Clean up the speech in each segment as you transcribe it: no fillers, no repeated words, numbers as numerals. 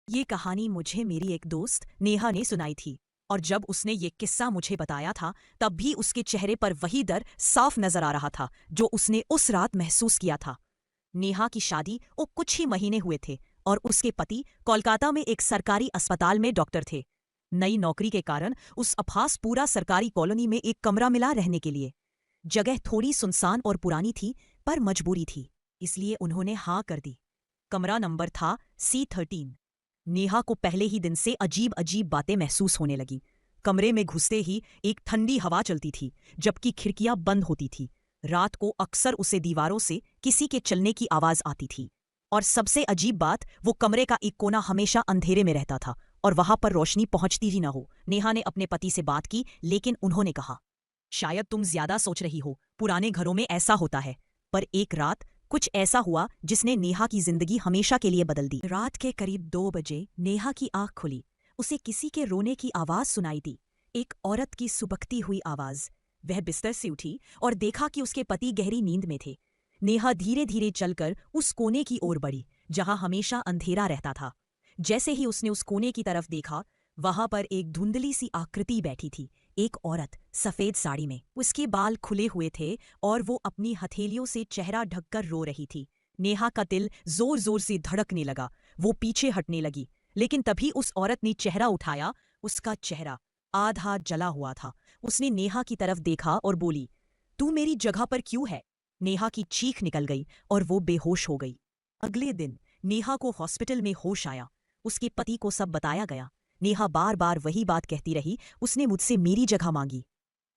ये कहानी मुझे मेरी एक दोस्त नेहा ने सुनाई थी और जब उसने ये किस्सा मुझे बताया था तब भी उसके चेहरे पर वही डर साफ नजर आ रहा था जो उसने उस रात महसूस किया था। नेहा की शादी को कुछ ही महीने हुए थे और उसके पति कोलकाता में एक सरकारी अस्पताल में डॉक्टर थे। नई नौकरी के कारण उस अफास पूरा सरकारी कॉलोनी में एक कमरा मिला रहने के लिए। जगह थोड़ी सुनसान और पुरानी थी पर मजबूरी थी, इसलिए उन्होंने हाँ कर दी। कमरा नंबर था C13। नेहा को पहले ही दिन से अजीब अजीब बातें महसूस होने लगी। कमरे में घुसते ही एक ठंडी हवा चलती थी जबकि खिड़कियां बंद होती थी। रात को अक्सर उसे दीवारों से किसी के चलने की आवाज आती थी। और सबसे अजीब बात, वो कमरे का एक कोना हमेशा अंधेरे में रहता था और वहां पर रोशनी पहुंचती ही न हो। नेहा ने अपने पति से बात की लेकिन उन्होंने कहा, शायद तुम ज्यादा सोच रही हो, पुराने घरों में ऐसा होता है। पर एक रात कुछ ऐसा हुआ जिसने नेहा की जिंदगी हमेशा के लिए बदल दी। रात के करीब 2 बजे नेहा की आंख खुली। उसे किसी के रोने की आवाज सुनाई दी, एक औरत की सुबकती हुई आवाज। वह बिस्तर से उठी और देखा कि उसके पति गहरी नींद में थे। नेहा धीरे धीरे चलकर उस कोने की ओर बढ़ी जहां हमेशा अंधेरा रहता था। जैसे ही उसने उस कोने की तरफ देखा, वहां पर एक धुंधली सी आकृति बैठी थी, एक औरत सफेद साड़ी में। उसके बाल खुले हुए थे और वो अपनी हथेलियों से चेहरा ढककर रो रही थी। नेहा का दिल जोर जोर से धड़कने लगा। वो पीछे हटने लगी लेकिन तभी उस औरत ने चेहरा उठाया। उसका चेहरा आधा जला हुआ था। उसने नेहा की तरफ देखा और बोली, तू मेरी जगह पर क्यों है? नेहा की चीख निकल गई और वो बेहोश हो गई। अगले दिन नेहा को हॉस्पिटल में होश आया। उसके पति को सब बताया गया। नेहा बार बार वही बात कहती रही, उसने मुझसे मेरी जगह मांगी।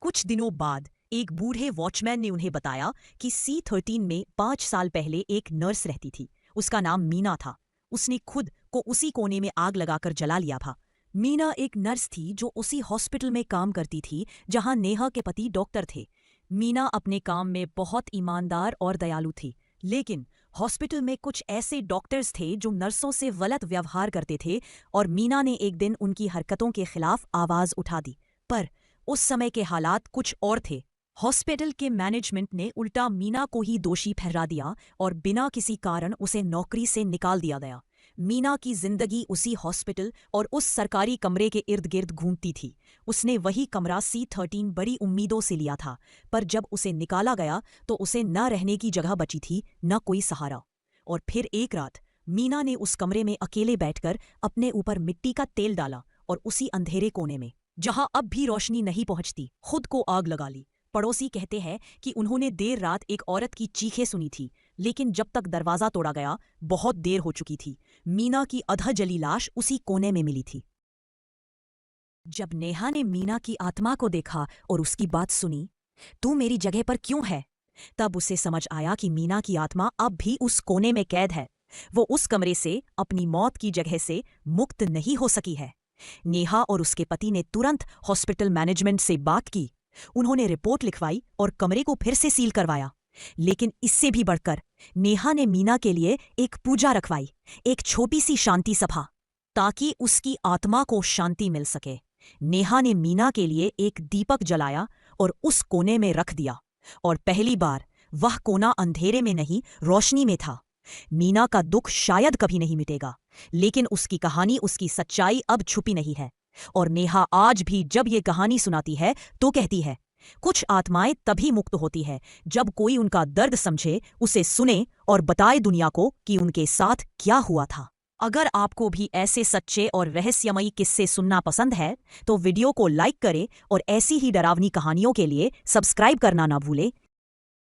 कुछ दिनों बाद एक बूढ़े वॉचमैन ने उन्हें बताया कि C13 में 5 साल पहले एक नर्स रहती थी। उसका नाम मीना था। उसने खुद को उसी कोने में आग लगाकर जला लिया था। मीना एक नर्स थी जो उसी हॉस्पिटल में काम करती थी जहां नेहा के पति डॉक्टर थे। मीना अपने काम में बहुत ईमानदार और दयालु थी, लेकिन हॉस्पिटल में कुछ ऐसे डॉक्टर्स थे जो नर्सों से गलत व्यवहार करते थे और मीना ने एक दिन उनकी हरकतों के खिलाफ आवाज उठा दी। पर उस समय के हालात कुछ और थे। हॉस्पिटल के मैनेजमेंट ने उल्टा मीना को ही दोषी ठहरा दिया और बिना किसी कारण उसे नौकरी से निकाल दिया गया। मीना की जिंदगी उसी हॉस्पिटल और उस सरकारी कमरे के इर्द गिर्द घूमती थी। उसने वही कमरा C13 बड़ी उम्मीदों से लिया था, पर जब उसे निकाला गया तो उसे न रहने की जगह बची थी, न कोई सहारा। और फिर एक रात मीना ने उस कमरे में अकेले बैठकर अपने ऊपर मिट्टी का तेल डाला और उसी अंधेरे कोने में, जहां अब भी रोशनी नहीं पहुंचती, खुद को आग लगा ली। पड़ोसी कहते हैं कि उन्होंने देर रात एक औरत की चीखें सुनी थी, लेकिन जब तक दरवाजा तोड़ा गया बहुत देर हो चुकी थी। मीना की अधा जली लाश उसी कोने में मिली थी। जब नेहा ने मीना की आत्मा को देखा और उसकी बात सुनी, तू मेरी जगह पर क्यों है, तब उसे समझ आया कि मीना की आत्मा अब भी उस कोने में कैद है। वो उस कमरे से, अपनी मौत की जगह से मुक्त नहीं हो सकी है। नेहा और उसके पति ने तुरंत हॉस्पिटल मैनेजमेंट से बात की। उन्होंने रिपोर्ट लिखवाई और कमरे को फिर से सील करवाया। लेकिन इससे भी बढ़कर नेहा ने मीना के लिए एक पूजा रखवाई, एक छोटी सी शांति सभा, ताकि उसकी आत्मा को शांति मिल सके। नेहा ने मीना के लिए एक दीपक जलाया और उस कोने में रख दिया, और पहली बार वह कोना अंधेरे में नहीं, रोशनी में था। मीना का दुख शायद कभी नहीं मिटेगा, लेकिन उसकी कहानी, उसकी सच्चाई अब छुपी नहीं है। और नेहा आज भी जब ये कहानी सुनाती है तो कहती है, कुछ आत्माएं तभी मुक्त होती है जब कोई उनका दर्द समझे, उसे सुने और बताए दुनिया को कि उनके साथ क्या हुआ था। अगर आपको भी ऐसे सच्चे और रहस्यमयी किस्से सुनना पसंद है तो वीडियो को लाइक करें और ऐसी ही डरावनी कहानियों के लिए सब्सक्राइब करना ना भूलें।